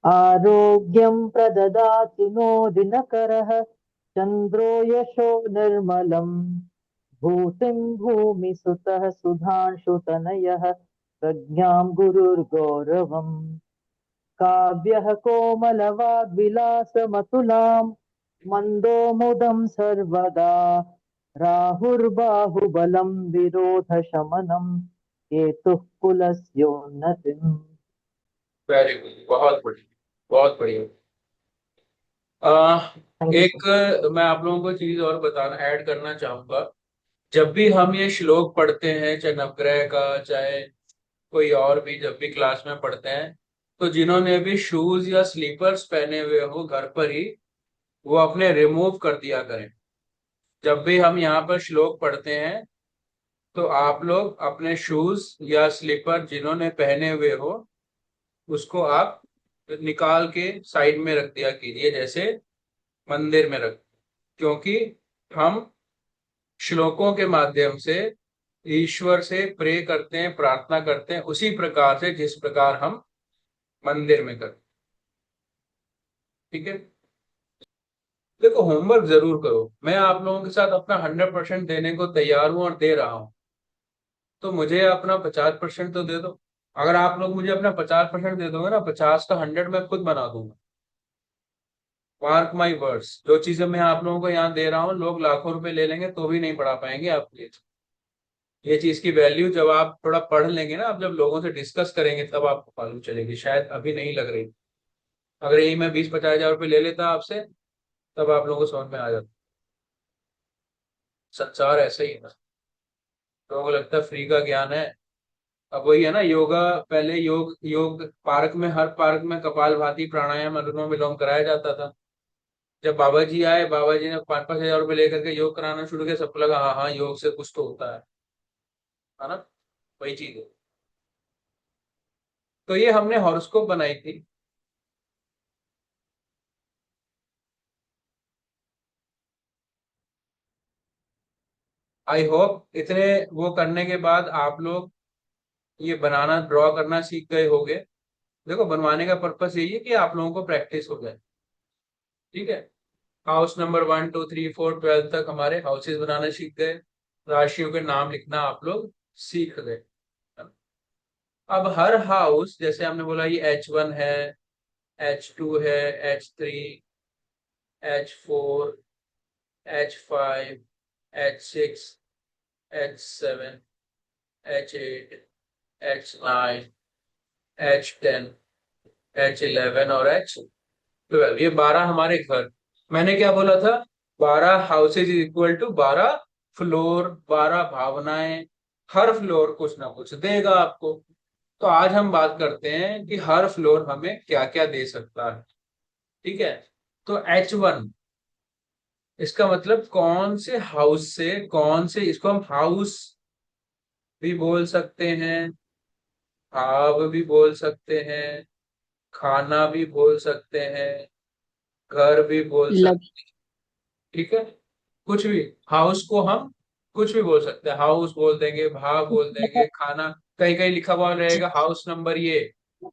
आरोग्यं प्रददातु नो दिनकरः चन्द्रो यशो निर्मलम् भूतिं भूमिसुतः सुधांशुतनयः प्रज्ञां गुरुर्गौरवम् काव्यः कोमलवाग्विलासमतुलां मन्दो मुदं सर्वदा राहुर्बाहुबलं विरोधशमनं केतुः कुलस्योन्नतिम्। Very good, बहुत बढ़िया, बहुत बढ़िया। Thank you sir. एक मैं आप लोगों को चीज और बताना ऐड करना चाहूंगा। जब भी हम ये श्लोक पढ़ते हैं, चाहे नवग्रह का, चाहे कोई और भी, जब भी क्लास में पढ़ते हैं, तो जिन्होंने भी शूज या स्लीपर्स पहने हुए हो घर पर ही, वो अपने रिमूव कर दिया करें। जब भी हम यहाँ पर श्लोक पढ़ते हैं, तो आप लोग अपने शूज या स्लीपर जिन्होंने पहने हुए हो, उसको आप निकाल के साइड में रख दिया कीजिए, जैसे मंदिर में रख। क्योंकि हम श्लोकों के माध्यम से ईश्वर से प्रे करते हैं, प्रार्थना करते हैं, उसी प्रकार से जिस प्रकार हम मंदिर में करते हैं। ठीक है। देखो, होमवर्क जरूर करो। मैं आप लोगों के साथ अपना 100% देने को तैयार हूं और दे रहा हूं। तो मुझे अपना 50% तो दे दो। अगर आप लोग मुझे अपना 50% दे दोगे ना, 50 का 100 मैं खुद बना दूंगा। मार्क माई वर्ड्स, जो चीजें मैं आप लोगों को यहाँ दे रहा हूँ, लोग लाखों रुपए ले लेंगे तो भी नहीं पढ़ा पाएंगे आप ये चीज की वैल्यू जब आप थोड़ा पढ़ लेंगे ना, आप जब लोगों से डिस्कस करेंगे तब आपको मालूम चलेगी, शायद अभी नहीं लग रही। अगर यही मैं 20-50 हजार रुपये ले लेता आपसे, तब आप लोगों को समझ में आ जाता। संसार ऐसा ही है ना। लोगों को लगता है फ्री का ज्ञान है। अब वही है ना, योगा। पहले योग योग पार्क में, हर पार्क में कपालभाति, प्राणायाम, अनुलोम विलोम कराया जाता था। जब बाबा जी आए, बाबा जी ने 5-5 हजार रुपये लेकर के योग कराना शुरू किया, सबको लगा हाँ हाँ, योग से कुछ तो होता है ना। वही चीज है। तो ये हमने हॉरोस्कोप बनाई थी। आई होप इतने वो करने के बाद आप लोग ये बनाना, ड्रॉ करना सीख गए होंगे। देखो, बनवाने का पर्पस यही है कि आप लोगों को प्रैक्टिस हो जाए। ठीक है। हाउस नंबर 1 2 3 4 12 तक हमारे हाउसेस बनाना सीख गए। राशियों के नाम लिखना आप लोग सीख गए। अब हर हाउस, जैसे हमने बोला, ये H1 है, H2 है, H3, H4, H5, H6, H7, H8, H9, H10, H11 और H12, ये 12 हमारे घर। मैंने क्या बोला था? 12 houses is equal to 12 floor, 12 भावनाएं। हर फ्लोर कुछ ना कुछ देगा आपको। तो आज हम बात करते हैं कि हर फ्लोर हमें क्या क्या दे सकता है। ठीक है। तो H1, इसका मतलब कौन से हाउस से, कौन से, इसको हम हाउस भी बोल सकते हैं, भाव भी बोल सकते हैं, खाना भी बोल सकते हैं, घर भी बोल लग सकते हैं। ठीक है। कुछ भी, हाउस को हम कुछ भी बोल सकते हैं। हाउस बोल देंगे, भाव बोल देंगे, खाना। कहीं कहीं लिखा हुआ रहेगा हाउस नंबर ये,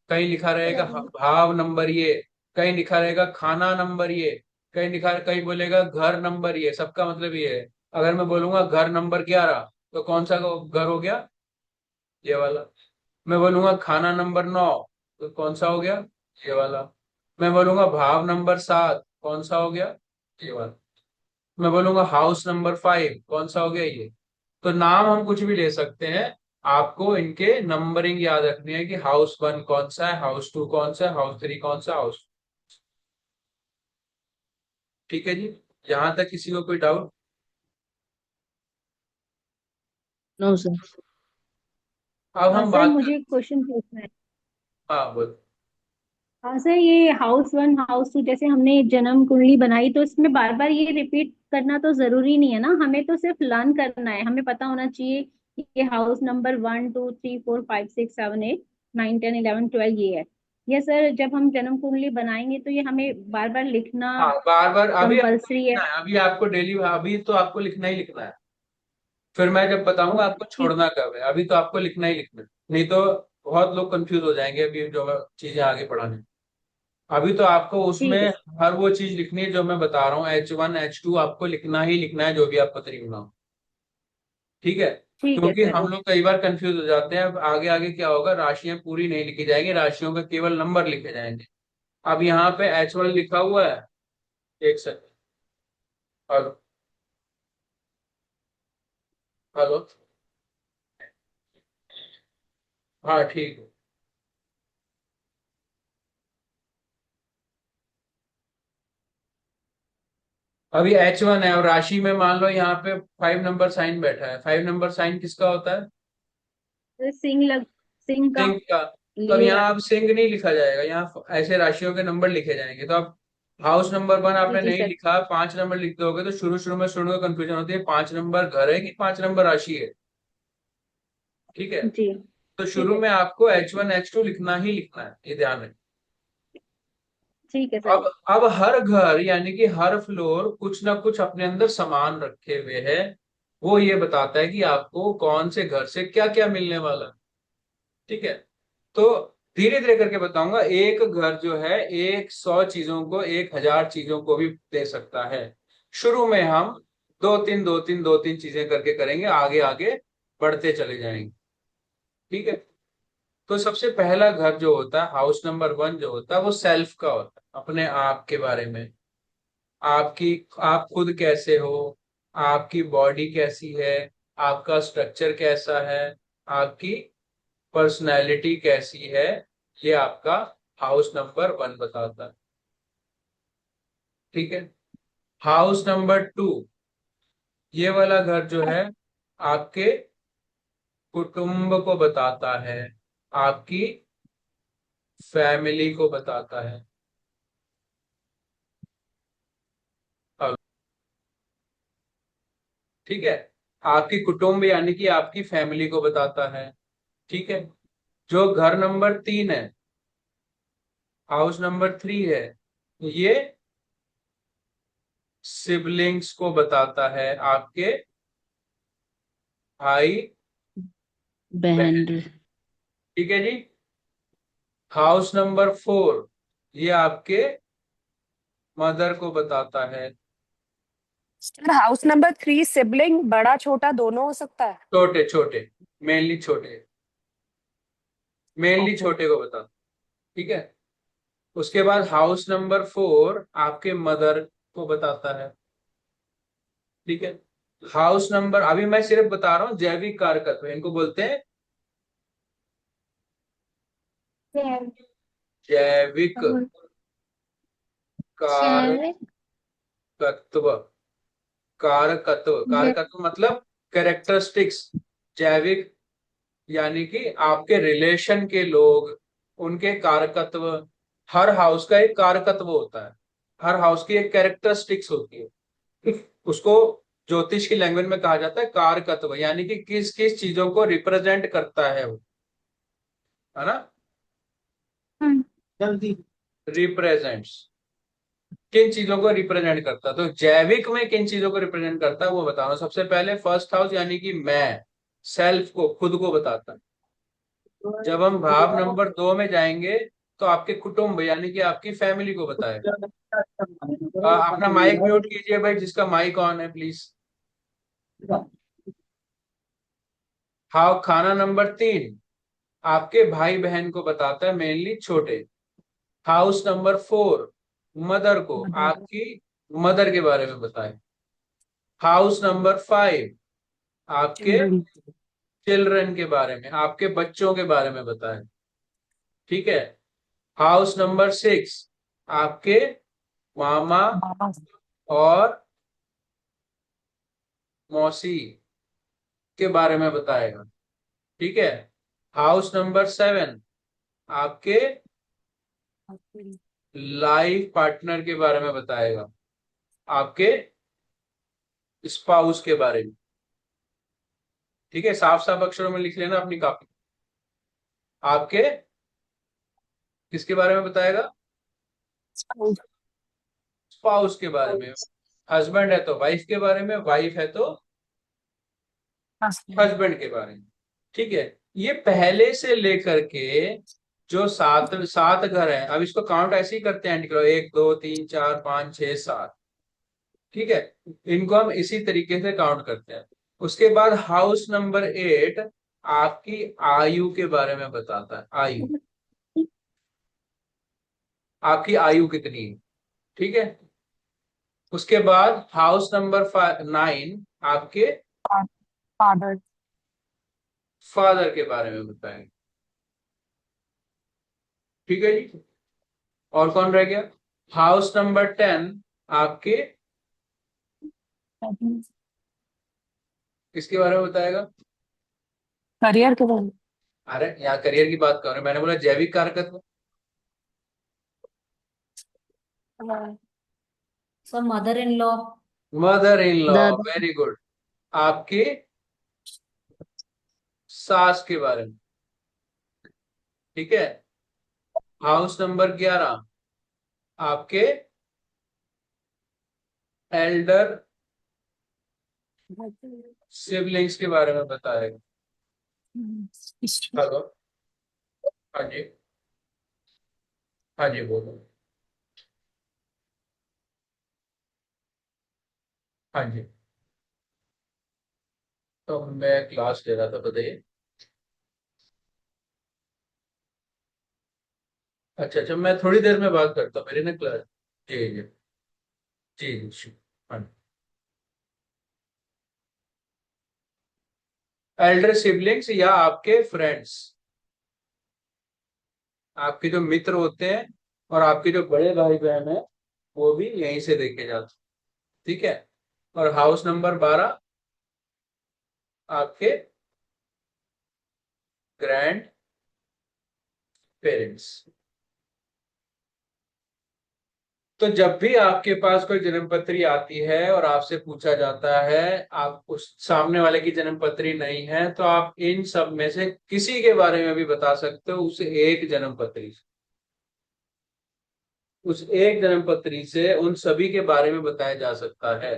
कहीं लिखा रहेगा भाव नंबर ये, कहीं लिखा रहेगा खाना नंबर ये, कहीं लिखा, कहीं बोलेगा घर नंबर ये। सबका मतलब ये है। अगर मैं बोलूंगा घर नंबर 11, तो कौन सा घर हो गया? ये वाला। मैं बोलूंगा खाना नंबर 9, तो कौन सा हो गया? ये वाला। मैं बोलूंगा भाव नंबर 7, कौन सा हो गया? ये वाला। मैं बोलूंगा हाउस नंबर 5, कौन सा हो गया? ये। तो नाम हम कुछ भी ले सकते हैं। आपको इनके नंबरिंग याद रखनी है कि हाउस 1 कौन सा है, हाउस 2 कौन सा है, हाउस 3 कौन सा, हाउस। ठीक है जी। यहां तक किसी को कोई डाउट? No sir. अब हाँ हम सर, बात कर। मुझे क्वेश्चन पूछना है। हाँ, बोल। हाँ सर, ये हाउस वन हाउस टू जैसे हमने जन्म कुंडली बनाई, तो इसमें बार बार ये रिपीट करना तो जरूरी नहीं है ना? हमें तो सिर्फ लर्न करना है, हमें पता होना चाहिए कि ये हाउस नंबर 1 2 3 4 5 6 7 8 9 10 11 12 ये है। ये सर, जब हम जन्म कुंडली बनाएंगे तो ये हमें बार बार लिखना हाँ, बार बार अभी आपको कंपल्सरी है? लिखना है। अभी आपको डेली, अभी तो आपको लिखना ही लिखना है। फिर मैं जब बताऊंगा आपको छोड़ना कब है, अभी तो आपको लिखना ही लिखना है। नहीं तो बहुत लोग कंफ्यूज हो जाएंगे अभी जो मैं चीजें आगे पढ़ाने। अभी तो आपको उसमें ठीक है। हर वो चीज लिखनी है जो मैं बता रहा हूँ, H1 H2 आपको लिखना ही लिखना है, जो भी आपको तरीका हो। ठीक है। ठीक है क्योंकि सर। हम लोग कई बार कंफ्यूज हो जाते हैं, अब आगे आगे क्या होगा, राशियां पूरी नहीं लिखी जाएंगी, राशियों का केवल नंबर लिखे जाएंगे। अब यहाँ पे H1 लिखा हुआ है, एक सेकंड। Hello, hello. हाँ ठीक है। अभी H1 है और राशि में मान लो यहाँ पे 5 नंबर साइन बैठा है। 5 नंबर साइन किसका होता है? सिंह का सिंह का। तो अब लिए यहाँ अब सिंह नहीं लिखा जाएगा, यहाँ ऐसे राशियों के नंबर लिखे जाएंगे। तो अब हाउस नंबर 1 जी आपने जी नहीं सर। लिखा, 5 नंबर लिख दोगे तो शुरू शुरू में स्टूडेंट को कंफ्यूजन होती है, 5 नंबर घर है कि 5 नंबर राशि है। ठीक है। जी तो ठीक शुरू है। में आपको H1 H2 लिखना ही लिखना है, ये ध्यान रखना। ठीक है सर। अब हर घर यानी कि हर फ्लोर कुछ ना कुछ अपने अंदर सामान रखे हुए है, वो ये बताता है कि आपको कौन से घर से क्या क्या मिलने वाला है। ठीक है। तो धीरे धीरे करके बताऊंगा। एक घर जो है 100 चीजों को, 1000 चीजों को भी दे सकता है। शुरू में हम दो तीन दो तीन दो तीन चीजें करके करेंगे, आगे आगे बढ़ते चले जाएंगे। ठीक है। तो सबसे पहला घर जो होता है, हाउस नंबर 1 जो होता है, वो सेल्फ का होता है, अपने आप के बारे में। आपकी, आप खुद कैसे हो, आपकी बॉडी कैसी है, आपका स्ट्रक्चर कैसा है, आपकी पर्सनैलिटी कैसी है, ये आपका हाउस नंबर 1 बताता है। ठीक है। हाउस नंबर 2, ये वाला घर जो है आपके कुटुंब को बताता है, आपकी फैमिली को बताता है। अब ठीक है, आपकी कुटुंब यानी कि आपकी फैमिली को बताता है। ठीक है। जो घर नंबर 3 है, हाउस नंबर 3 है, ये सिबलिंग्स को बताता है, आपके भाई बहन। बहन। ठीक है जी। हाउस नंबर 4, ये आपके मदर को बताता है। सर हाउस नंबर 3 सिबलिंग बड़ा छोटा दोनों हो सकता है। छोटे छोटे, मेनली छोटे, मेनली ओके। छोटे को बताता। ठीक है। उसके बाद हाउस नंबर 4 आपके मदर को बताता है। ठीक है। हाउस नंबर, अभी मैं सिर्फ बता रहा हूँ जैविक कारकत्व, इनको बोलते हैं जैविक कारकत्व। कारकत्व, कारकत्व मतलब कैरेक्टरिस्टिक्स। जैविक यानी कि आपके रिलेशन के लोग, उनके कारकत्व। हर हाउस का एक कारकत्व होता है, हर हाउस की एक कैरेक्टरिस्टिक्स होती है, उसको ज्योतिष की लैंग्वेज में कहा जाता है कारकत्व, यानी कि किस किस चीजों को रिप्रेजेंट करता है वो, है ना। जल्दी, रिप्रेजेंट्स, किन चीजों को रिप्रेजेंट करता है, तो जैविक में किन चीजों को रिप्रेजेंट करता है वो बता रहा हूं। सबसे पहले फर्स्ट हाउस यानी कि मैं, सेल्फ को, खुद को बताता है। जब हम भाव नंबर 2 में जाएंगे तो आपके कुटुंब यानी कि आपकी फैमिली को बताएगा। अपना माइक म्यूट कीजिए भाई, जिसका माइक ऑन है प्लीज। हाँ, खाना नंबर 3 आपके भाई बहन को बताता है, मेनली छोटे। हाउस नंबर 4 मदर को, आपकी मदर के बारे में बताए। हाउस नंबर 5 आपके चिल्ड्रन। चिल्ड्रन के बारे में, आपके बच्चों के बारे में बताए। ठीक है। हाउस नंबर 6 आपके मामा मामा। और मौसी के बारे में बताएगा। ठीक है। हाउस नंबर 7 आपके लाइफ पार्टनर के बारे में बताएगा, आपके स्पाउस के बारे में। ठीक है, साफ साफ अक्षरों में लिख लेना अपनी कॉपी। आपके किसके बारे में बताएगा? स्पाउस के बारे में। हस्बैंड है तो वाइफ के बारे में, वाइफ है तो हस्बैंड के बारे में। ठीक है, ये पहले से लेकर के जो सात सात घर है, अब इसको काउंट ऐसे ही करते हैं, एंटी, 1 2 3 4 5 6 7। ठीक है, इनको हम इसी तरीके से काउंट करते हैं। उसके बाद हाउस नंबर 8 आपकी आयु के बारे में बताता है, आयु, आपकी आयु कितनी है। ठीक है, उसके बाद हाउस नंबर 9 आपके फादर। फादर के बारे में बताएंगे। ठीक है जी, और कौन रह गया? हाउस नंबर 10 आपके किसके बारे में बताएगा? करियर के बारे अरे यहाँ करियर की बात कर रहे हैं, मैंने बोला जैविक कारकत्व। में। Sir mother in law. Mother in law, दादा। Very good. आपके सास के बारे में। ठीक है, हाउस नंबर 11 आपके एल्डर सिबलिंग्स के बारे में बताएगा। हेलो, हाँ जी, हाँ जी बोलो, हाँ जी। तो मैं क्लास ले रहा था, बताइए। अच्छा अच्छा, मैं थोड़ी देर में बात करता हूँ, मेरी ना क्लास। जी जी, जी जी हाँ। एल्डर सिबलिंग्स या आपके फ्रेंड्स, आपके जो मित्र होते हैं और आपके जो बड़े भाई बहन है, वो भी यहीं से देखे जाते हैं। ठीक है, और हाउस नंबर 12 आपके ग्रैंड पेरेंट्स। तो जब भी आपके पास कोई जन्म पत्री आती है और आपसे पूछा जाता है, आप उस सामने वाले की जन्म पत्री नहीं है, तो आप इन सब में से किसी के बारे में भी बता सकते हो, उस एक जन्म पत्री से, उस एक जन्म पत्री से उन सभी के बारे में बताया जा सकता है।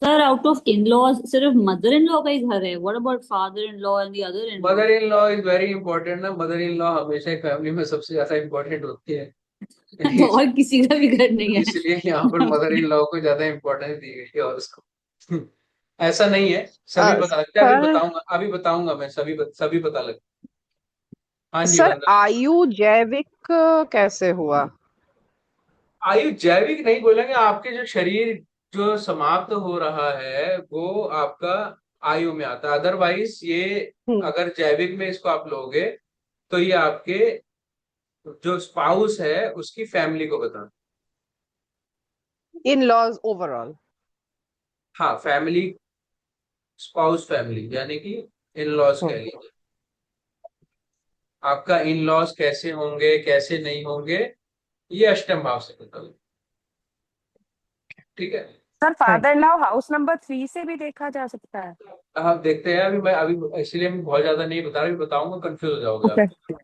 Sir out of in laws सिर्फ मदर इन लॉ का ही घर है, what about father in law and the other in law? Mother in law is very important ना, मदर इन लॉ हमेशा एक फैमिली में सबसे ज्यादा इंपॉर्टेंट होती है। तो और किसी का भी घर नहीं है? इसलिए यहाँ पर मदर इन लॉ को ज्यादा इंपॉर्टेंस दी गई है, और उसको ऐसा नहीं है, सभी पता लगता है, अभी सर बताऊंगा, अभी बताऊंगा मैं, सभी पता लग। हाँ जी सर वंदना। आयु जैविक कैसे हुआ? आयु जैविक नहीं बोलेंगे, आपके जो शरीर जो समाप्त हो रहा है वो आपका आयु में आता है, अदरवाइज ये, अगर जैविक में इसको आप लोगे तो ये आपके जो स्पाउस है उसकी फैमिली को बता। In laws overall. हाँ, फैमिली, स्पाउस फैमिली, यानी कि इन लॉज कह लीजिए। आपका इन लॉज कैसे होंगे कैसे नहीं होंगे, ये अष्टम भाव से पता लगेगा। ठीक है, sir father law house number 3 से भी देखा जा सकता है। आप देखते हैं, अभी मैं अभी इसलिए मैं बहुत ज्यादा नहीं बता रहा, अभी बताऊंगा कंफ्यूज हो जाओगे ओके, आप।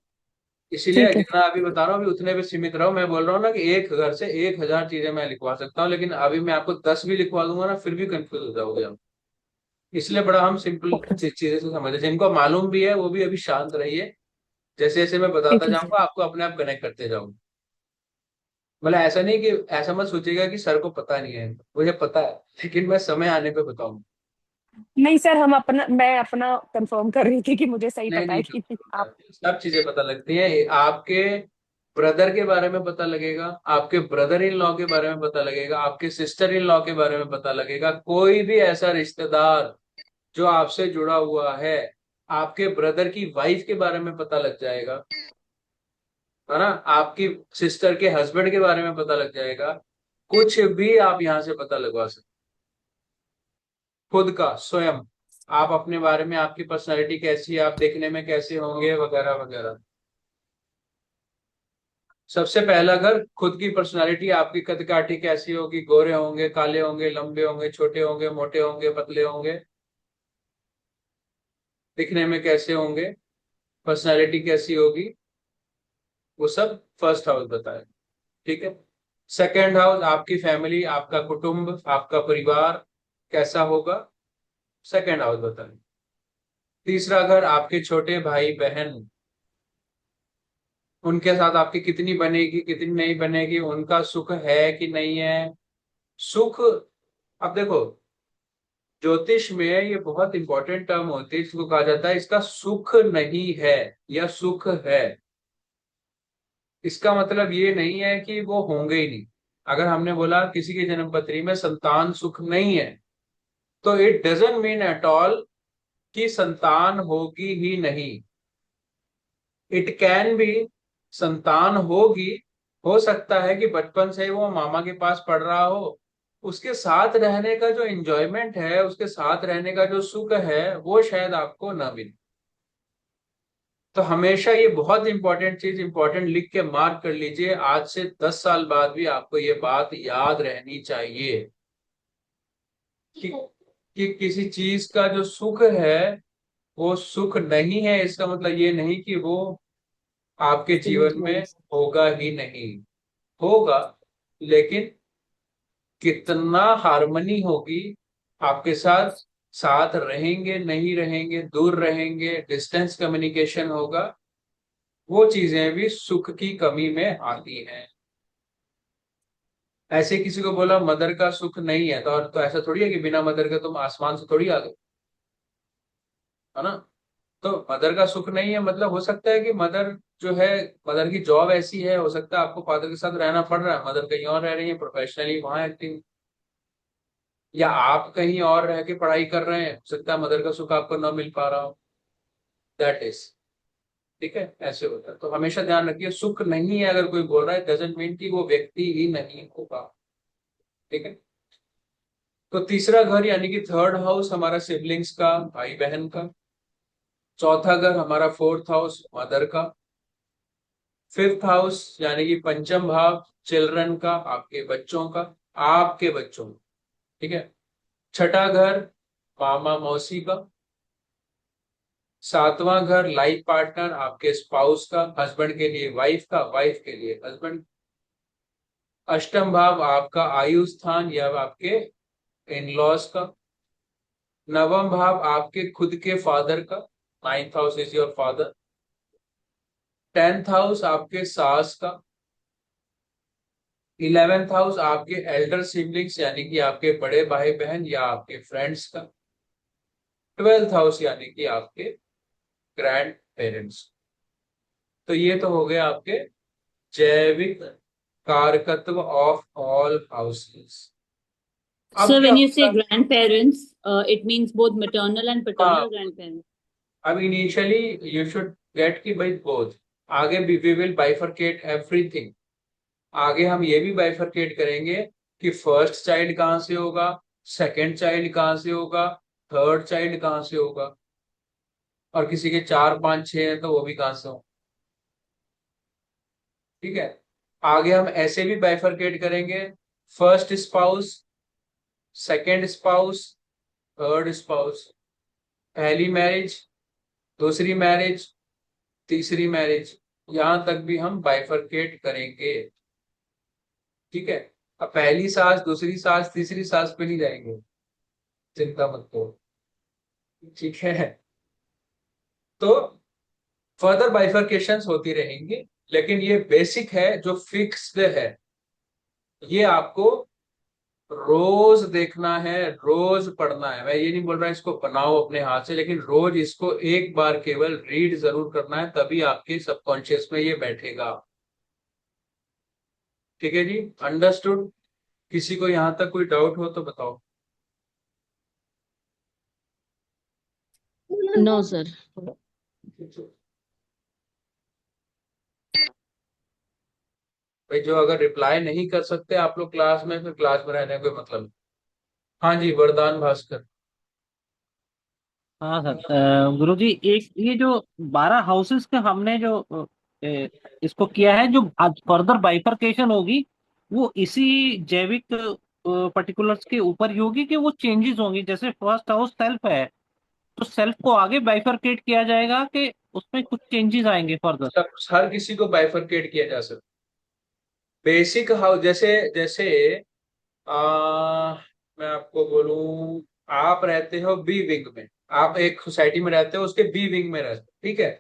इसीलिए ठीक है। जितना अभी बता रहा हूँ अभी उतने पे सीमित रहो। मैं बोल रहा हूँ ना कि एक घर से 1000 चीजें मैं लिखवा सकता हूँ, लेकिन अभी मैं आपको 10 भी लिखवा दूंगा ना, फिर भी कंफ्यूज हो जाओगे आप। इसलिए बड़ा हम सिंपल ओके, चीजें से समझे, जिनको मालूम भी है वो भी अभी शांत रहिए। जैसे जैसे मैं बताता ठीक है सर। जाऊंगा आपको अपने आप कनेक्ट करते जाऊंगा। मतलब ऐसा नहीं कि, ऐसा मत सोचिएगा कि सर को पता नहीं है, मुझे पता है, लेकिन मैं समय आने पे बताऊंगा। नहीं सर, मैं अपना कंफर्म कर रही थी कि मुझे सही नहीं पता है नहीं, कि आप। सब चीजें पता लगती हैं। आपके ब्रदर के बारे में पता लगेगा, आपके ब्रदर इन लॉ के बारे में पता लगेगा, आपके सिस्टर इन लॉ के बारे में पता लगेगा, कोई भी ऐसा रिश्तेदार जो आपसे जुड़ा हुआ है, आपके ब्रदर की वाइफ के बारे में पता लग जाएगा, है ना, आपकी सिस्टर के हस्बैंड के बारे में पता लग जाएगा। कुछ भी आप यहाँ से पता लगवा सकते, खुद का स्वयं, आप अपने बारे में, आपकी पर्सनैलिटी कैसी है, आप देखने में कैसे होंगे, वगैरह वगैरह। सबसे पहला घर खुद की पर्सनालिटी, आपकी कद काठी कैसी होगी, गोरे होंगे, काले होंगे, लंबे होंगे, छोटे होंगे, मोटे होंगे, पतले होंगे, दिखने में कैसे होंगे, पर्सनालिटी कैसी होगी, वो सब फर्स्ट हाउस बताए। ठीक है, सेकंड हाउस आपकी फैमिली, आपका कुटुंब, आपका परिवार कैसा होगा? सेकेंड हाउस बताएं। तीसरा घर आपके छोटे भाई बहन, उनके साथ आपकी कितनी बनेगी कितनी नहीं बनेगी, उनका सुख है कि नहीं है। सुख, अब देखो, ज्योतिष में ये बहुत इंपॉर्टेंट टर्म होती है, इसको कहा जाता है इसका सुख नहीं है या सुख है। इसका मतलब ये नहीं है कि वो होंगे ही नहीं। अगर हमने बोला किसी की जन्म पत्री में संतान सुख नहीं है, तो it doesn't mean at all कि संतान होगी ही नहीं। इट कैन बी, संतान होगी, हो सकता है कि बचपन से ही वो मामा के पास पढ़ रहा हो, उसके साथ रहने का जो एंजॉयमेंट है, उसके साथ रहने का जो सुख है, वो शायद आपको न मिले। तो हमेशा ये बहुत इंपॉर्टेंट चीज, इंपॉर्टेंट लिख के मार्क कर लीजिए, आज से 10 साल बाद भी आपको ये बात याद रहनी चाहिए कि, कि किसी चीज का जो सुख है वो सुख नहीं है, इसका मतलब ये नहीं कि वो आपके जीवन में होगा ही नहीं। होगा, लेकिन कितना हार्मनी होगी आपके साथ, साथ रहेंगे नहीं रहेंगे, दूर रहेंगे, डिस्टेंस कम्युनिकेशन होगा, वो चीजें भी सुख की कमी में आती हैं। ऐसे किसी को बोला मदर का सुख नहीं है, तो ऐसा थोड़ी है कि बिना मदर के तुम आसमान से थोड़ी आ गए, है ना। तो मदर का सुख नहीं है मतलब हो सकता है कि मदर जो है, मदर की जॉब ऐसी है, हो सकता है आपको फादर के साथ रहना पड़ रहा है, मदर कहीं और रह रही है प्रोफेशनली वहां एक्टिव, या आप कहीं और रह के पढ़ाई कर रहे हैं, हो सकता है मदर का सुख आपको न मिल पा रहा हो। दैट इज, ठीक है, ऐसे होता है। तो हमेशा ध्यान रखिए, सुख नहीं है अगर कोई बोल रहा है, डजंट मीन कि वो व्यक्ति ही नहीं होगा। ठीक है। तो तीसरा घर यानी कि थर्ड हाउस हमारा सिबलिंग्स का, भाई बहन का। चौथा घर हमारा फोर्थ हाउस, मदर का। फिफ्थ हाउस यानी कि पंचम भाव, चिल्ड्रन का, आपके बच्चों का, आपके बच्चों का। ठीक है। छठा घर मामा मौसी का। सातवां घर लाइफ पार्टनर, आपके स्पाउस का, हस्बैंड के लिए वाइफ का, वाइफ के लिए हस्बैंड। अष्टम भाव आपका आयु स्थान या आपके इन लॉज का। नवम भाव आपके खुद के फादर का, ninth house is your father. Tenth house आपके सास का। 11th हाउस आपके एल्डर सिबलिंग्स यानी कि आपके बड़े भाई बहन या आपके फ्रेंड्स का। 12th हाउस यानी कि आपके ग्रैंड पेरेंट्स। तो ये तो हो गया आपके जैविक कारकत्व ऑफ ऑल हाउसेस। अब So क्या when you होता say है? grandparents, it means both maternal and हाँ, paternal grandparents. अब इनिशियली यू शुड गेट की भाई बोथ। आगे भी वी विल बाइफरकेट एवरीथिंग। आगे हम ये भी बाइफरकेट करेंगे कि फर्स्ट चाइल्ड कहाँ से होगा, सेकंड चाइल्ड कहाँ से होगा, थर्ड चाइल्ड कहाँ से होगा, और किसी के 4 5 6 हैं तो वो भी कहाँ से हो। ठीक है। आगे हम ऐसे भी बाइफरकेट करेंगे, first spouse, second spouse, third spouse, पहली मैरिज, दूसरी मैरिज, तीसरी मैरिज, यहां तक भी हम बाइफरकेट करेंगे। ठीक है। अब पहली सास, दूसरी सास, तीसरी सास पे नहीं जाएंगे, चिंता मत करो। ठीक है। तो फर्दर बाइफरकेशंस होती रहेंगी, लेकिन ये बेसिक है जो फिक्स्ड है, ये आपको रोज देखना है, रोज पढ़ना है। मैं ये नहीं बोल रहा इसको बनाओ अपने हाथ से, लेकिन रोज इसको एक बार केवल रीड जरूर करना है, तभी आपके सबकॉन्शियस में ये बैठेगा। ठीक है जी, अंडरस्टूड। किसी को यहां तक कोई डाउट हो तो बताओ। No, sir. भाई जो अगर रिप्लाई नहीं कर सकते आप लोग क्लास में, फिर क्लास में रहने का कोई मतलब नहीं। हाँ जी, वरदान भास्कर। हाँ सर, गुरुजी एक ये जो 12 हाउसेस का हमने जो इसको किया है, जो आज फर्दर बाइफरकेशन होगी वो इसी जैविक पर्टिकुलर्स के ऊपर ही होगी, कि वो चेंजेस होंगी। जैसे फर्स्ट हाउस सेल्फ है, तो सेल्फ को आगे बाइफरकेट किया जाएगा कि उसमें कुछ चेंजेस आएंगे फर्दर। सब हर किसी को बाइफरकेट किया जा सकता। बेसिक हाउस जैसे जैसे आ, मैं आपको बोलूं, आप रहते हो बी विंग में, आप एक सोसाइटी में रहते हो, उसके बी विंग में रहते हो, ठीक है।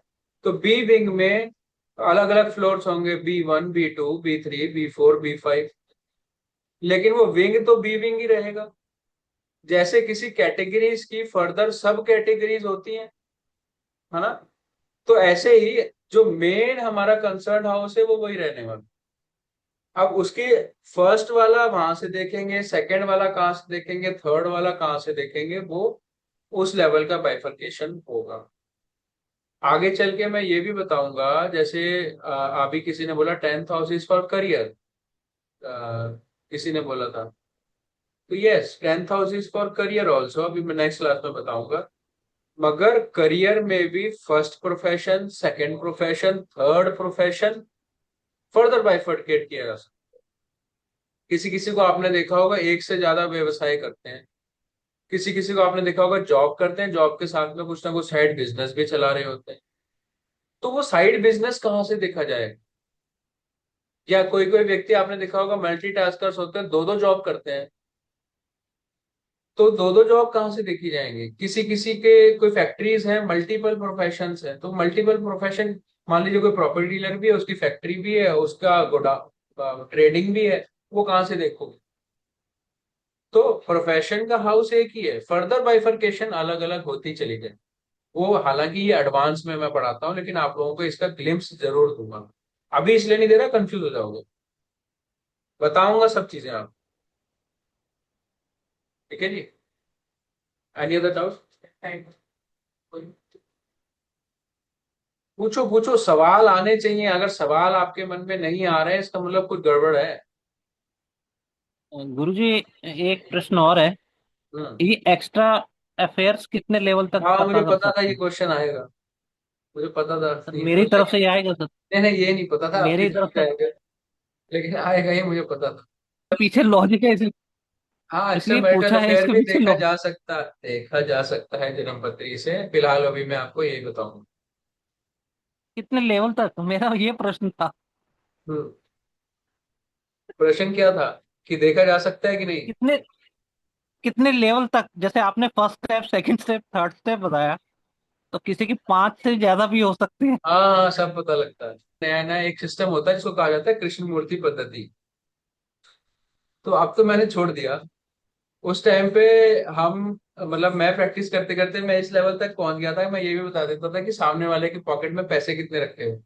तो बी विंग में अलग अलग फ्लोर्स होंगे, B1 B2 B3 B4 B5, लेकिन वो विंग तो बी विंग ही रहेगा। जैसे किसी कैटेगरीज की फर्दर सब कैटेगरीज होती हैं, है ना, तो ऐसे ही जो मेन हमारा कंसर्न हाउस है वो वही रहने वाला। अब उसके फर्स्ट वाला वहां से देखेंगे, सेकंड वाला कहाँ से देखेंगे, थर्ड वाला कहाँ से देखेंगे, वो उस लेवल का बाइफर्केशन होगा। आगे चल के मैं ये भी बताऊंगा, जैसे अभी किसी ने बोला 10th house is for career, किसी ने बोला था, तो yes 10th house is for career also, अभी मैं नेक्स्ट क्लास में बताऊंगा। मगर करियर में भी first profession, second profession, third profession further bifurcate किया जा सकता है। किसी किसी को आपने देखा होगा एक से ज्यादा व्यवसाय करते हैं, किसी किसी को आपने देखा होगा जॉब करते हैं, जॉब के साथ में कुछ ना कुछ साइड बिजनेस भी चला रहे होते हैं। तो वो साइड बिजनेस कहाँ से देखा जाए? या कोई कोई व्यक्ति आपने देखा होगा मल्टीटास्कर्स होते हैं, दो दो जॉब करते हैं, तो दो दो जॉब कहाँ से देखी जाएंगी? किसी किसी के कोई फैक्ट्रीज हैं, मल्टीपल प्रोफेशंस हैं, तो मल्टीपल प्रोफेशन, मान लीजिए कोई प्रॉपर्टी डीलर भी है, उसकी फैक्ट्री भी है, उसका गोडा ट्रेडिंग भी है, वो कहाँ से देखोगे? तो प्रोफेशन का हाउस एक ही है, फर्दर बाइफर्केशन अलग अलग होती चली जाए। वो हालांकि ये एडवांस में मैं पढ़ाता हूँ, लेकिन आप लोगों को इसका ग्लिम्स जरूर दूंगा। अभी इसलिए नहीं दे रहा, कंफ्यूज हो जाओगे, बताऊंगा सब चीजें आप। ठीक है जी। Any other doubt? पूछो पूछो, सवाल आने चाहिए। अगर सवाल आपके मन में नहीं आ रहे हैं, इसका मतलब कुछ गड़बड़ है। गुरुजी, एक प्रश्न और है। हम्म। ये एक्स्ट्रा अफेयर्स कितने लेवल तक हाँ, मुझे पता कर पता था सकते ये हैं? क्वेश्चन आएगा, मुझे पता था सर ये मेरी तरफ क्वेश्चन। से ये आएगा सर। नहीं नहीं, ये नहीं पता था आपकी मेरी तरफ तरफ से से आएगा, लेकिन आएगा ये मुझे पता था। पीछे लॉजिक है, इसलिए हाँ, एक्स्ट्रा इसलिए मैरिटल पूछा है, अफेयर इसके भी पीछे लॉजिक। देखा जा सकता है जन्म पत्री से। फिलहाल अभी मैं आपको यही बताऊंगा। कितने लेवल तक, मेरा ये प्रश्न था। हम्म। प्रश्न क्या था कि देखा जा सकता है कि नहीं? कितने कितने लेवल तक, जैसे आपने first step, second step, third step बताया, तो किसी की 5 से ज्यादा भी हो सकती है। हाँ हाँ, सब पता लगता है। नया नया एक सिस्टम होता है जिसको कहा जाता है कृष्ण मूर्ति पद्धति। तो अब तो मैंने छोड़ दिया। उस टाइम पे हम, मतलब मैं प्रैक्टिस करते करते मैं इस लेवल तक पहुंच गया था, मैं ये भी बता देता था कि सामने वाले के पॉकेट में पैसे कितने रखे हो।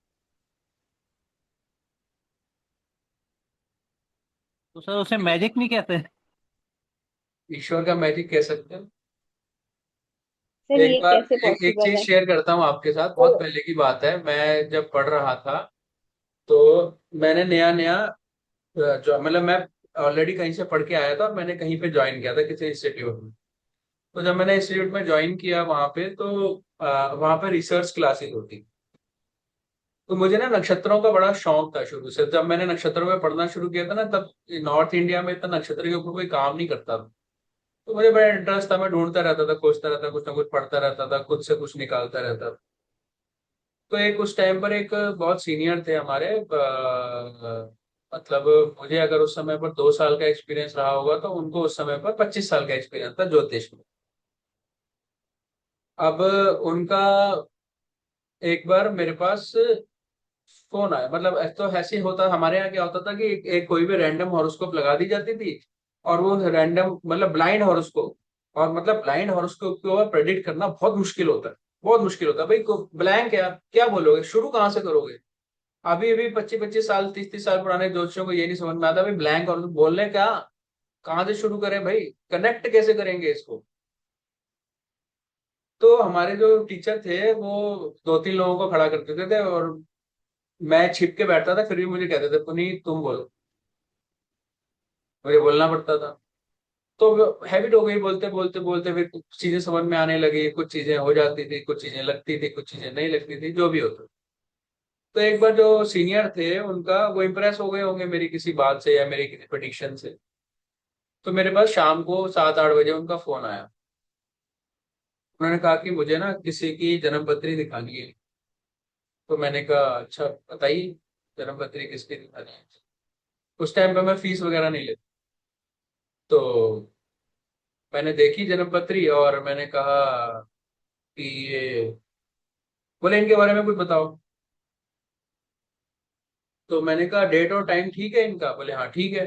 तो सर उसे मैजिक नहीं कहते? ईश्वर का मैजिक कह सकते हैं। सर एक ये बार कैसे एक पॉसिबल चीज है? शेयर करता हूँ आपके साथ, बहुत तो पहले की बात है, मैं जब पढ़ रहा था तो मैंने नया नया जो, मतलब मैं ऑलरेडी कहीं से पढ़ के आया था और मैंने कहीं पे ज्वाइन किया था किसी इंस्टीट्यूट में। तो जब मैंने इंस्टीट्यूट में ज्वाइन किया वहां पे, तो वहां पे रिसर्च क्लासेस होती। तो मुझे ना नक्षत्रों का बड़ा शौक था शुरू से। जब मैंने नक्षत्रों में पढ़ना शुरू किया था ना, तब नॉर्थ इंडिया में इतना नक्षत्र के ऊपर कोई काम नहीं करता था। तो मुझे बड़ा इंटरेस्ट था, मैं ढूंढता रहता था, खोजता रहता, कुछ ना कुछ पढ़ता रहता था, खुद से कुछ निकालता रहता था। तो एक उस टाइम पर एक बहुत सीनियर थे हमारे, मतलब मुझे अगर उस समय पर 2 साल का एक्सपीरियंस रहा होगा, तो उनको उस समय पर 25 साल का एक्सपीरियंस था ज्योतिष में। अब उनका एक बार मेरे पास फोन आया, मतलब तो ऐसे ही होता, हमारे यहाँ क्या होता था कि एक कोई भी रैंडम हॉरोस्कोप लगा दी जाती थी, और वो रैंडम मतलब ब्लाइंड हॉरोस्कोप, और मतलब ब्लाइंड हॉरोस्कोप को प्रेडिक्ट करना बहुत मुश्किल होता है, बहुत मुश्किल होता है भाई। ब्लैंक है, आप क्या बोलोगे, शुरू कहाँ से करोगे? अभी अभी 25-25 साल, 30-30 साल पुराने जोशियों को ये नहीं समझ में आता भाई ब्लैंक और बोल रहे क्या, कहाँ से शुरू करें भाई, कनेक्ट कैसे करेंगे इसको? तो हमारे जो टीचर थे वो 2-3 लोगों को खड़ा करते थे और मैं छिप के बैठता था, फिर भी मुझे कहते थे पुनीत तुम बोलो, मुझे बोलना पड़ता था। तो हैबिट हो गई, बोलते बोलते बोलते फिर कुछ चीजें समझ में आने लगी, कुछ चीजें हो जाती थी, कुछ चीजें लगती थी, कुछ चीजें नहीं लगती थी, जो भी होता। तो एक बार जो सीनियर थे उनका, वो इम्प्रेस हो गए होंगे मेरी किसी बात से या मेरी किसी प्रेडिक्शन से। तो मेरे पास शाम को 7-8 बजे उनका फोन आया। उन्होंने कहा कि मुझे ना किसी की जन्म पत्री दिखानी है। तो मैंने कहा अच्छा बताइए, जन्म पत्री किसकी दिखानी है। उस टाइम पे मैं फीस वगैरह नहीं लेता। तो मैंने देखी जन्मपत्री और मैंने कहा कि ये, बोले इनके बारे में कुछ बताओ। तो मैंने कहा डेट और टाइम ठीक है इनका? बोले हाँ ठीक है।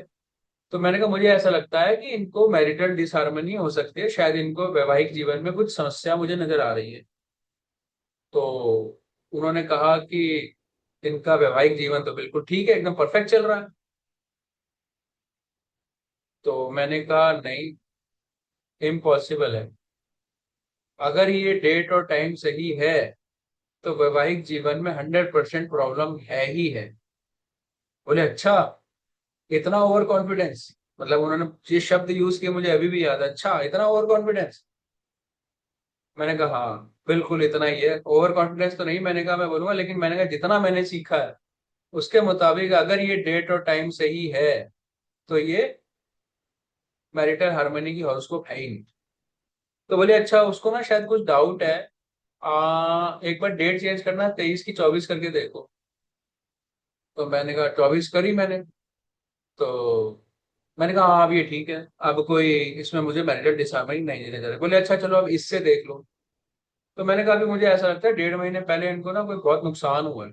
तो मैंने कहा मुझे ऐसा लगता है कि इनको मैरिटल डिसहार्मनी हो सकती है, शायद इनको वैवाहिक जीवन में कुछ समस्या मुझे नजर आ रही है। तो उन्होंने कहा कि इनका वैवाहिक जीवन तो बिल्कुल ठीक है, एकदम परफेक्ट चल रहा है। तो मैंने कहा नहीं, इम्पॉसिबल है। अगर ये डेट और टाइम सही है तो वैवाहिक जीवन में 100% प्रॉब्लम है ही है। बोले अच्छा, इतना ओवर कॉन्फिडेंस? मतलब उन्होंने ये शब्द यूज किए, मुझे अभी भी याद है, अच्छा इतना ओवर कॉन्फिडेंस। मैंने कहा हाँ बिल्कुल इतना ही है। ओवर कॉन्फिडेंस तो नहीं मैंने कहा मैं बोलूंगा, लेकिन मैंने कहा जितना मैंने सीखा है उसके मुताबिक अगर ये डेट और टाइम सही है तो ये मैरिटल हार्मनी की हॉरोस्कोप है ही नहीं। तो बोले अच्छा, उसको ना शायद कुछ डाउट है, एक बार डेट चेंज करना, 23 की 24 करके देखो। तो मैंने कहा 24 करी मैंने। तो मैंने कहा हाँ अब ये ठीक है, अब कोई इसमें मुझे मैरिटल डिसहार्मनी नहीं देने जा रहे। बोले अच्छा चलो अब इससे देख लो। तो मैंने कहा कि मुझे ऐसा लगता है 1.5 महीने पहले इनको ना कोई बहुत नुकसान हुआ है।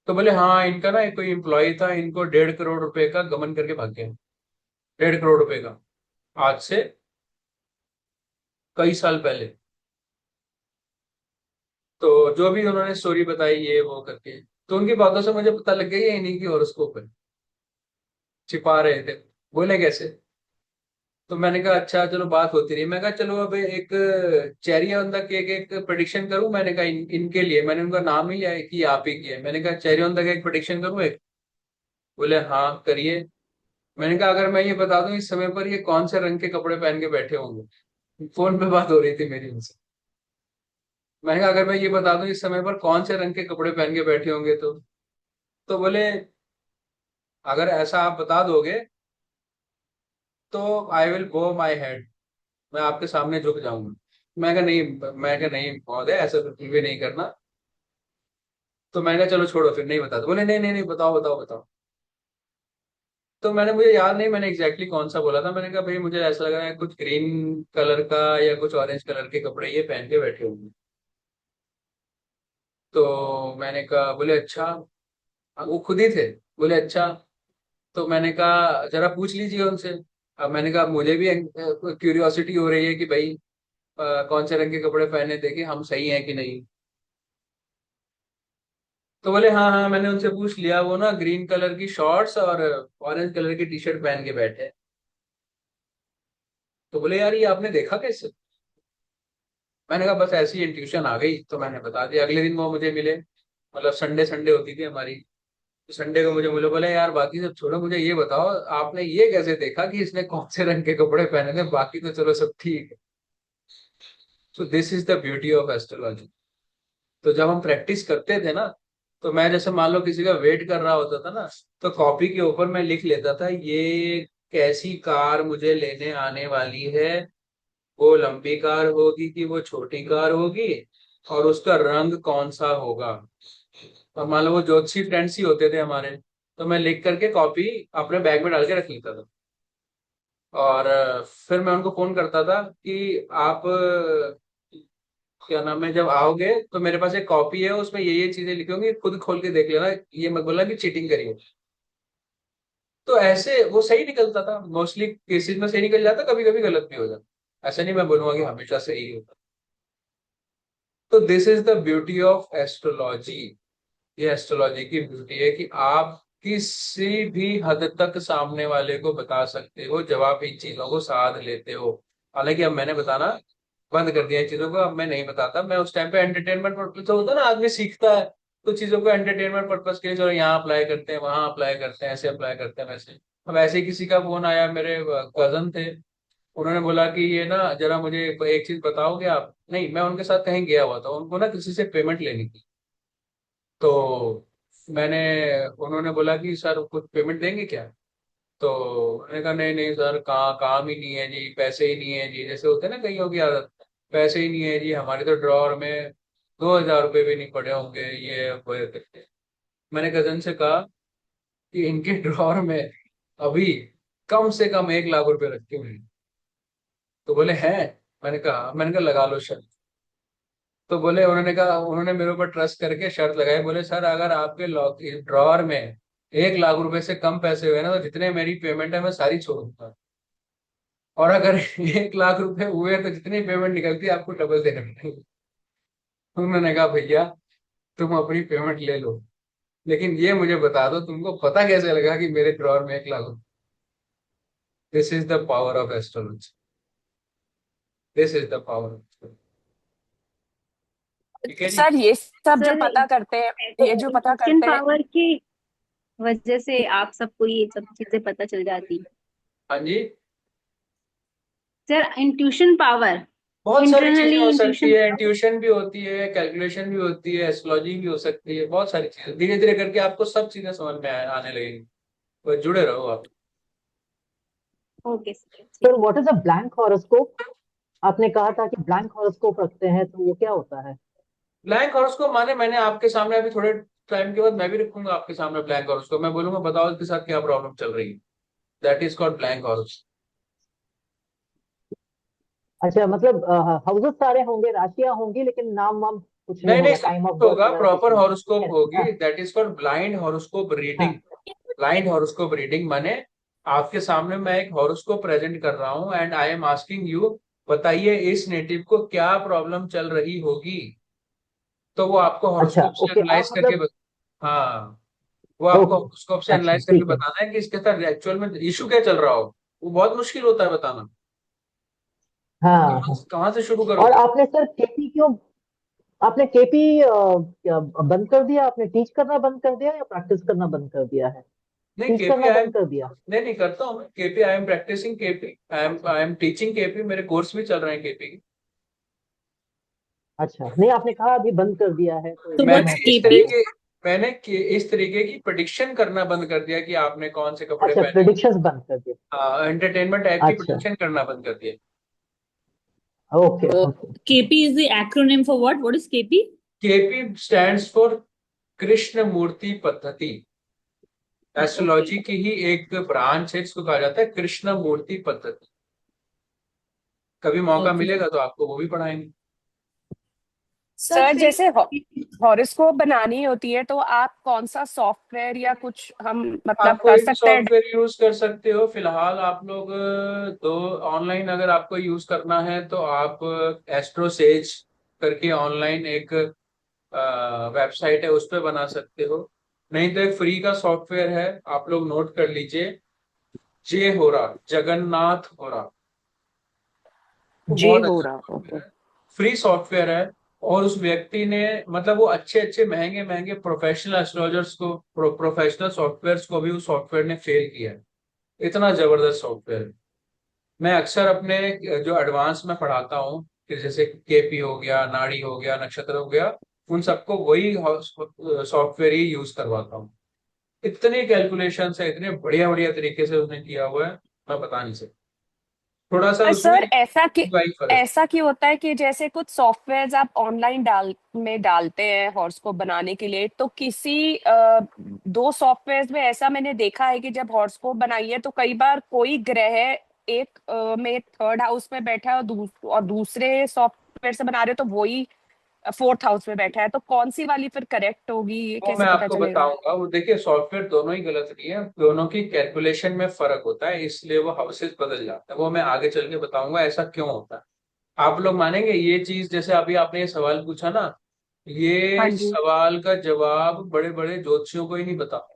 तो बोले हाँ इनका ना एक कोई एम्प्लॉय था, इनको 1.5 करोड़ रुपए का गमन करके भाग गया। 1.5 करोड़ रुपए का, आज से कई साल पहले। तो जो भी उन्होंने स्टोरी बताई ये वो करके, तो उनकी बातों से मुझे पता लग गया ये इन्हीं की हॉरोस्कोप है, छिपा रहे थे। बोले कैसे? तो मैंने कहा अच्छा चलो बात होती रही। मैं कहा चलो अब एक चेरी ऑन द केक एक प्रेडिक्शन करूं। मैंने कहा इनके लिए मैंने उनका नाम ही लिया है कि आप ही की है। मैंने कहा cherry on the cake prediction करूं एक? बोले हाँ करिए। मैंने कहा अगर मैं ये बता दूं इस समय पर ये कौन से रंग के कपड़े पहन के बैठे होंगे? फोन पे बात हो रही थी मेरी उनसे। मैंने कहा अगर मैं ये बता दूं इस समय पर कौन से रंग के कपड़े पहन के बैठे होंगे तो बोले अगर ऐसा आप बता दोगे तो I will go my head, मैं आपके सामने झुक जाऊंगा। मैं कहा नहीं महोदय ऐसा बिल्कुल भी नहीं करना। तो मैंने कहा चलो छोड़ो फिर नहीं बता दो। बोले नहीं नहीं नहीं बताओ बताओ बताओ। तो मैंने, मुझे याद नहीं मैंने एग्जैक्टली कौन सा बोला था। मैंने कहा भाई मुझे ऐसा लग रहा है कुछ ग्रीन कलर का या कुछ ऑरेंज कलर के कपड़े ये पहन के बैठे होंगे। तो मैंने कहा, बोले अच्छा, वो खुद ही थे। बोले अच्छा। तो मैंने कहा जरा पूछ लीजिए उनसे। अब मैंने कहा मुझे भी क्यूरियोसिटी हो रही है कि भाई कौन से रंग के कपड़े पहने, देखे हम सही हैं कि नहीं। तो बोले हाँ हाँ मैंने उनसे पूछ लिया, वो ना ग्रीन कलर की शॉर्ट्स और ऑरेंज कलर की टी शर्ट पहन के बैठे हैं। तो बोले यार ये आपने देखा कैसे? मैंने कहा बस ऐसी इंट्यूशन आ गई तो मैंने बता दिया। अगले दिन वो मुझे मिले, मतलब संडे संडे होती थी हमारी, तो संडे को मुझे मिले। बोले यार बाकी सब छोड़ो, मुझे ये बताओ आपने ये कैसे देखा कि इसने कौन से रंग के कपड़े पहने थे, बाकी तो चलो सब ठीक है। So this is the beauty of astrology. तो जब हम प्रैक्टिस करते थे ना, तो मैं जैसे मान लो किसी का वेट कर रहा होता था ना, तो कॉपी के ऊपर मैं लिख लेता था ये कैसी कार मुझे लेने आने वाली है, वो लंबी कार होगी कि वो छोटी कार होगी, और उसका रंग कौन सा होगा। और मान लो वो ज्योतिषी फ्रेंड्स ही होते थे हमारे, तो मैं लिख करके कॉपी अपने बैग में डाल के रख लेता था। और फिर मैं उनको फोन करता था कि आप क्या नाम है, जब आओगे तो मेरे पास एक कॉपी है उसमें ये चीजें लिखी होंगी, खुद खोल के देख लेना, ये मत बोलना कि चीटिंग करिए। तो ऐसे वो सही निकलता था, मोस्टली केसेस में सही निकल जाता, कभी कभी गलत भी हो जाता। ऐसा नहीं मैं बोलूंगा कि हमेशा सही होता। तो this is the beauty of astrology. ये एस्ट्रोलॉजी की ब्यूटी है कि आप किसी भी हद तक सामने वाले को बता सकते हो, जवाब इन चीजों को साध लेते हो। हालांकि अब मैंने बताना बंद कर दिया इन चीजों को, अब मैं नहीं बताता। मैं उस टाइम पे एंटरटेनमेंट पर्पज तो होता है ना, आदमी सीखता है तो चीजों को एंटरटेनमेंट पर्पज के लिए चलो यहाँ अप्लाई करते हैं, वहां अप्लाई करते हैं, ऐसे अप्लाई करते हैं वैसे। अब ऐसे ही किसी का फोन आया, मेरे कजन थे, उन्होंने बोला कि ये ना जरा मुझे एक चीज बताओगे आप। नहीं, मैं उनके साथ कहीं गया हुआ था, उनको ना किसी से पेमेंट लेनी थी। तो मैंने, उन्होंने बोला कि सर कुछ पेमेंट देंगे क्या? तो मैंने कहा नहीं नहीं सर, काम ही नहीं है जी, पैसे ही नहीं है जी, जैसे होते हैं ना कईयों की आदत, पैसे ही नहीं है जी, हमारे तो ड्रॉअर में 2,000 रुपये भी नहीं पड़े होंगे, ये वो ये करके। मैंने कजन से कहा कि इनके ड्रॉअर में अभी कम से कम 1 लाख रुपए रखे हुए हैं। तो बोले हैं। मैंने कहा लगा लो शर्त। तो बोले, उन्होंने कहा, उन्होंने मेरे ऊपर ट्रस्ट करके शर्त लगाई। बोले सर, अगर आपके लॉक ड्रॉअर में 1 लाख रुपए से कम पैसे हुए ना, तो जितने मेरी पेमेंट है मैं सारी छोड़ दूंगा। और अगर 1 लाख रुपए हुए तो जितनी पेमेंट निकलती है आपको डबल देने पड़ेगी। उन्होंने कहा भैया, तुम अपनी पेमेंट ले लो, लेकिन ये मुझे बता दो, तुमको पता कैसे लगा कि मेरे ड्रॉअर में 1 lakh? This is the power of astrology. This is the power of. ठीक है जी। सर ये सब जो सर पता करते हैं, ये जो पता इंट्यूशन करते हैं, पावर की वजह से आप सबको ये सब चीजें पता चल जाती। हाँ जी। सर इंट्यूशन पावर, बहुत सारी चीजें इंटरनली हो सकती इंट्यूशन है, पावर। इंट्यूशन भी होती है, कैलकुलेशन भी होती है, एस्ट्रोलॉजी भी हो सकती है, बहुत सारी चीजें धीरे धीरे करके आपको सब चीजें समझ में आने लगेंगी। बस जुड़े रहो आप। Okay sir. Sir what is a blank horoscope? आपने कहा था कि ब्लैंक हॉरोस्कोप रखते हैं, तो वो क्या होता है? ब्लैंक हॉरोस्कोप माने, मैंने आपके सामने अभी थोड़े टाइम के बाद मैं भी रखूंगा आपके सामने ब्लैंक हॉरोस्कोप। मैं बोलूंगा बताओ इसके साथ क्या प्रॉब्लम चल रही है। That is called blank horoscope. अच्छा, मतलब हाउसेस सारे होंगे, राशियां होंगी, लेकिन नाम वाम कुछ नहीं नहीं नहीं, होगा, सब टाइम ऑफ कुछ बर्थ होगा, वगैरह कुछ प्रॉपर नहीं हॉरोस्कोप हाँ होगी। That is called blind horoscope reading. हाँ। ब्लाइंड हॉरोस्कोप रीडिंग माने आपके सामने मैं एक हॉरोस्कोप प्रेजेंट कर रहा हूं and I am asking you, बताइए इस नेटिव को क्या प्रॉब्लम चल रही होगी। तो वो आपको अच्छा, हॉरोस्कोप से ओके, आप एनालाइज करके मतलब हाँ, वो आपको ओके, हॉरोस्कोप से अच्छा एनालाइज करके ठीक है। बताना है कि इसके साथ एक्चुअल में इशू क्या चल रहा हो। वो बहुत मुश्किल होता है बताना। हाँ हाँ। कहाँ से शुरू और करोगे? आपने सर केपी क्यों, आपने केपी बंद कर दिया? आपने टीच करना बंद कर दिया या प्रैक्टिस करना बंद कर दिया है? नहीं, टीच केपी करना आई एम, बंद कर दिया? नहीं नहीं करता हूँ मैं KP. I am practicing KP, I am teaching KP, मेरे कोर्स भी चल रहे हैं केपी के। अच्छा, नहीं आपने कहा अभी बंद कर दिया है, तो So इसलिए मैंने what's मैं पूछ इस रहा KP? था। तरीके मैंने इस तरीके की प्रिडिक्शन करना बंद कर दिया कि आपने कौन से कपड़े अच्छा, पहने। प्रेडिक्शंस बंद कर दिया। एंटरटेनमेंट टाइप की अच्छा, प्रिडिक्शन करना बंद कर दिया। Okay So okay. KP is the acronym for what? What is KP? KP stands for Krishnamurti Paddhati. Okay. Astrology की ही एक ब्रांच है, इसको कहा जाता है कृष्ण मूर्ति पद्धति। कभी मौका Okay. मिलेगा तो आपको वो भी पढ़ाएंगे। सर जैसे हॉरोस्कोप बनानी होती है तो आप कौन सा सॉफ्टवेयर या कुछ हम मतलब आप कर कोई भी सकते हैं? सॉफ्टवेयर यूज कर सकते हो। फिलहाल आप लोग तो ऑनलाइन अगर आपको यूज करना है तो आप एस्ट्रोसेज करके ऑनलाइन एक वेबसाइट है, उस पर बना सकते हो। नहीं तो एक फ्री का सॉफ्टवेयर है, आप लोग नोट कर लीजिए, जे होरा, जगन्नाथ होरा। वो जे बहुत हो अच्छा रहा, ओके। सॉफ्टवेयर है, फ्री सॉफ्टवेयर है। और उस व्यक्ति ने मतलब वो अच्छे अच्छे महंगे महंगे प्रोफेशनल एस्ट्रोलॉजर्स को, प्रोफेशनल सॉफ्टवेयर्स को भी उस सॉफ्टवेयर ने फेल किया है। इतना जबरदस्त सॉफ्टवेयर है। मैं अक्सर अपने जो एडवांस में पढ़ाता हूँ, कि जैसे केपी हो गया, नाड़ी हो गया, नक्षत्र हो गया, उन सबको वही सॉफ्टवेयर ही यूज करवाता हूँ। इतनी कैलकुलेशन है, इतने बढ़िया बढ़िया तरीके से उसने किया हुआ है, मैं बता नहीं सकता। थोड़ा सा पर उसमें सर फर्क। ऐसा क्यों होता है कि जैसे कुछ सॉफ्टवेयर्स आप ऑनलाइन डालते हैं हॉरोस्कोप बनाने के लिए, तो किसी दो सॉफ्टवेयर्स में ऐसा मैंने देखा है कि जब हॉरोस्कोप बनाई है तो कई बार कोई ग्रह एक में थर्ड हाउस में बैठा है और दूसरे सॉफ्टवेयर से बना रहे हो तो वही फोर्थ हाउस में बैठा है, तो कौन सी वाली फिर करेक्ट होगी, ये वो मैं कैसे पता आपको चलेगा? बताऊंगा। वो देखिए, सॉफ्टवेयर दोनों ही गलत नहीं है, दोनों की कैलकुलेशन में फर्क होता है, इसलिए वो हाउसेस बदल जाते हैं। वो मैं आगे चल के बताऊंगा ऐसा क्यों होता है। आप लोग मानेंगे ये चीज, जैसे अभी आपने ये सवाल पूछा ना, हाँ ये जी। सवाल का जवाब बड़े बड़े ज्योतिषियों को ही नहीं पता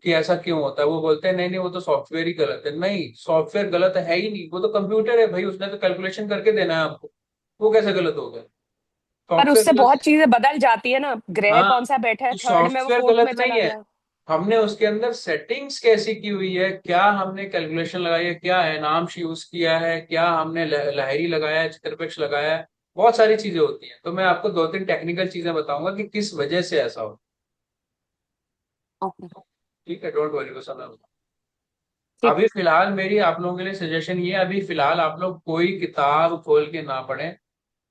कि ऐसा क्यों होता है। वो बोलते हैं नहीं नहीं, वो तो सॉफ्टवेयर ही गलत है। नहीं, सॉफ्टवेयर गलत है ही नहीं, वो तो कंप्यूटर है भाई, उसने तो कैलकुलेशन करके देना है आपको। वो कैसे गलत हो गया? पर सॉफ्टवेयर उससे गलत। बहुत चीजें बदल जाती है ना, ग्रह हाँ, कौन सा बैठा है तो थर्ड में वो सॉफ्टवेयर फोर्थ गलत में नहीं चला है, गया। हमने उसके अंदर सेटिंग्स कैसी की हुई है, क्या हमने कैलकुलेशन लगाई है, क्या एनाम्स यूज किया है, क्या हमने लहरी लगाया है, चित्रपक्ष लगाया है। बहुत सारी चीजें होती हैं, तो मैं आपको दो तीन टेक्निकल चीजें बताऊंगा कि किस वजह से ऐसा हो। ओके। ठीक है, डोंट वरी, वो समय। ठीक। अभी फिलहाल मेरी आप लोगों के लिए सजेशन ये है, अभी फिलहाल आप लोग कोई किताब खोल के ना पढ़ें।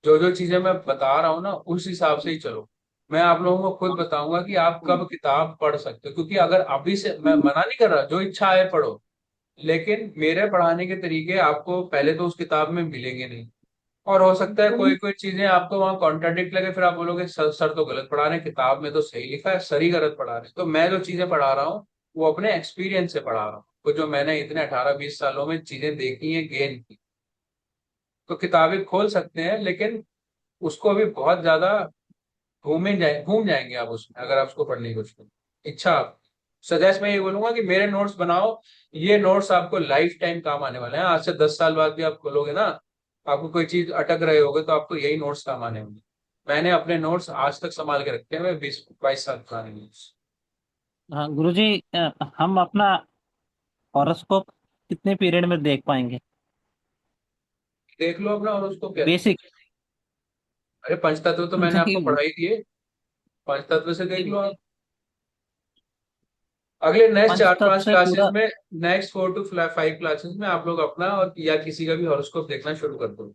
जो जो चीजें मैं बता रहा हूँ ना, उस हिसाब से ही चलो। मैं आप लोगों को खुद बताऊंगा कि आप कब किताब पढ़ सकते हो, क्योंकि अगर अभी से, मैं मना नहीं कर रहा, जो इच्छा है पढ़ो, लेकिन मेरे पढ़ाने के तरीके आपको पहले तो उस किताब में मिलेंगे नहीं, और हो सकता है कोई कोई चीजें आपको वहां कॉन्ट्राडिक्ट लगे, फिर आप बोलोगे सर तो गलत पढ़ा रहे हैं, किताब में तो सही लिखा है, सर ही गलत पढ़ा रहे हैं। तो मैं जो चीजें पढ़ा रहा हूँ वो अपने एक्सपीरियंस से पढ़ा रहा हूँ, तो जो मैंने इतने 18-20 सालों में चीजें देखी हैं, गेन की। तो किताबें खोल सकते हैं, लेकिन उसको अभी बहुत ज्यादा घूम जाएंगे आप उसमें, अगर आप उसको पढ़ने की कोशिश करें। इच्छा आप सजेस्ट मैं ये बोलूंगा कि मेरे नोट्स बनाओ, ये नोट्स आपको लाइफ टाइम काम आने वाले हैं। आज से 10 साल बाद भी आप खोलोगे ना, आपको कोई चीज अटक रहे होगे तो आपको यही नोट्स काम आने होंगे। मैंने अपने नोट्स आज तक संभाल के रखे हैं, मैं 20-22 साल पुराने नोट्स। हाँ गुरुजी, हम अपना हॉरोस्कोप कितने पीरियड में देख पाएंगे? देख लो अपना, और उसको क्या बेसिक। अरे पंचतत्व तो मैंने आपको नहीं, पढ़ाई दिए, पंचतत्व से देख लो आप। अगले नेक्स्ट पंच चार तत्व पांच से क्लासेस पूरा। में, नेक्स्ट 4 to 5 क्लासेस में आप लोग अपना और या किसी का भी हॉरोस्कोप देखना शुरू कर दो।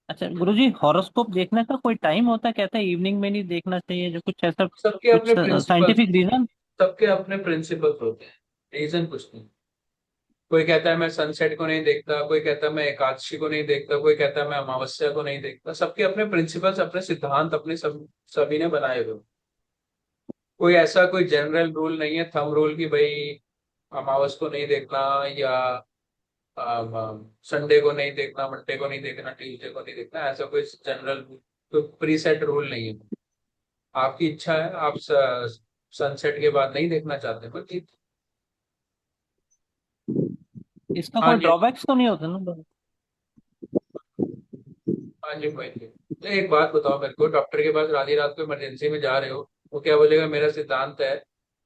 अच्छा गुरुजी, हॉरोस्कोप देखने का कोई टाइम होता है? कहते हैं इवनिंग में नहीं देखना चाहिए, जो कुछ ऐसा सबके कुछ अपने प्रिंसिपल साइंटिफिक रीजन? सबके अपने प्रिंसिपल्स होते हैं, रीजन कुछ नहीं। कोई कहता है मैं सनसेट को नहीं देखता, कोई कहता है मैं एकादशी को नहीं देखता, कोई कहता है मैं अमावस्या को नहीं देखता। सबके अपने प्रिंसिपल्स, अपने सिद्धांत, अपने सभी ने बनाए हुए। कोई ऐसा कोई जनरल रूल नहीं है, थंब रूल की भाई अमावस को नहीं देखना, या संडे को नहीं देखना, मंडे को नहीं देखना, ट्यूसडे को नहीं देखना। ऐसा कोई जनरल कोई प्रीसेट रूल नहीं है। आपकी इच्छा है, आप सनसेट के बाद नहीं देखना चाहते, पर ठीक। इसका हाँ कोई जी, ड्रॉबैक्स तो नहीं होता ना? हाँ जी, कोई नहीं। तो एक बात बताओ मेरे को, डॉक्टर के पास आधी रात को इमरजेंसी में जा रहे हो, वो क्या बोलेगा मेरा सिद्धांत है,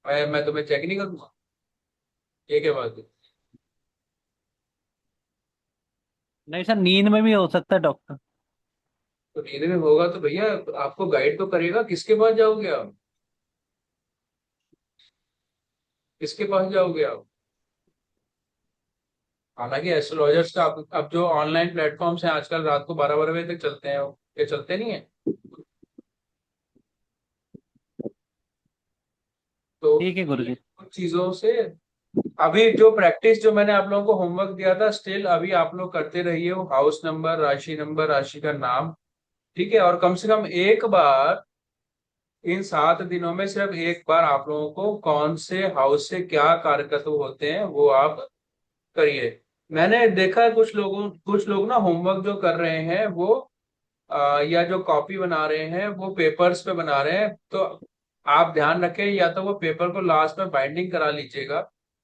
मैं तुम्हें चेक नहीं करूंगा? ये क्या बात है? नहीं सर, नींद में भी हो सकता है डॉक्टर। तो नींद में होगा तो भैया आपको गाइड तो करेगा, किसके पास जाओगे आप? किसके पास जाओगे आप? हालांकि एस्ट्रोलॉजर्स का अब जो ऑनलाइन प्लेटफॉर्म्स हैं आजकल, रात को 12-12 बजे तक चलते हैं, ये चलते नहीं है? तो ठीक है ये गुरुजी। कुछ चीजों से, अभी जो प्रैक्टिस जो मैंने आप लोगों को होमवर्क दिया था, स्टिल अभी आप लोग करते रहिए, वो हाउस नंबर, राशि का नाम। ठीक है, और कम से कम एक बार इन 7 दिनों में सिर्फ एक बार आप लोगों को कौन से हाउस से क्या कारकत्व होते हैं वो आप करिए। मैंने देखा है कुछ लोग ना होमवर्क जो कर रहे हैं वो या जो कॉपी बना रहे हैं वो पेपर्स पे बना रहे हैं। तो आप ध्यान रखें, या तो वो पेपर को लास्ट में बाइंडिंग करा लीजिएगा,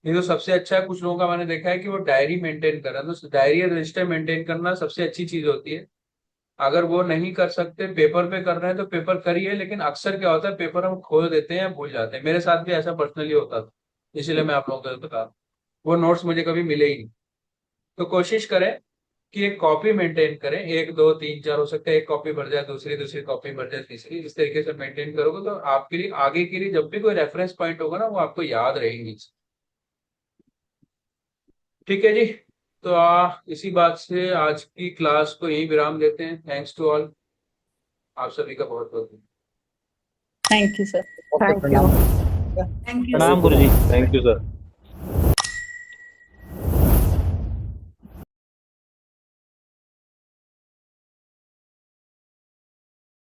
नहीं तो सबसे अच्छा है, कुछ लोगों का मैंने देखा है कि वो डायरी मेंटेन कर रहे हैं, तो डायरी रजिस्टर मेंटेन करना सबसे अच्छी चीज होती है। अगर वो नहीं कर सकते, पेपर पे कर रहे हैं तो पेपर करिए, लेकिन अक्सर क्या होता है पेपर हम खोल देते हैं, भूल जाते हैं। मेरे साथ भी ऐसा पर्सनली होता था, इसलिए मैं आप लोगों को बता रहा हूं। वो नोट्स मुझे कभी मिले ही नहीं। तो कोशिश करें कि एक कॉपी मेंटेन करें, 1 2 3 4 हो सकता है, एक कॉपी भर जाए, दूसरी दूसरी कॉपी भर जाए, तीसरी, इस तरीके से मेंटेन करोगे तो आपके लिए आगे के लिए जब भी कोई रेफरेंस पॉइंट होगा ना, वो आपको याद रहेंगी। ठीक है जी। तो इसी बात से आज की क्लास को यही विराम देते हैं। थैंक्स टू ऑल, आप सभी का बहुत बहुत thank you sir. Thank you. Thank you प्रणाम गुरुजी। Thank you sir.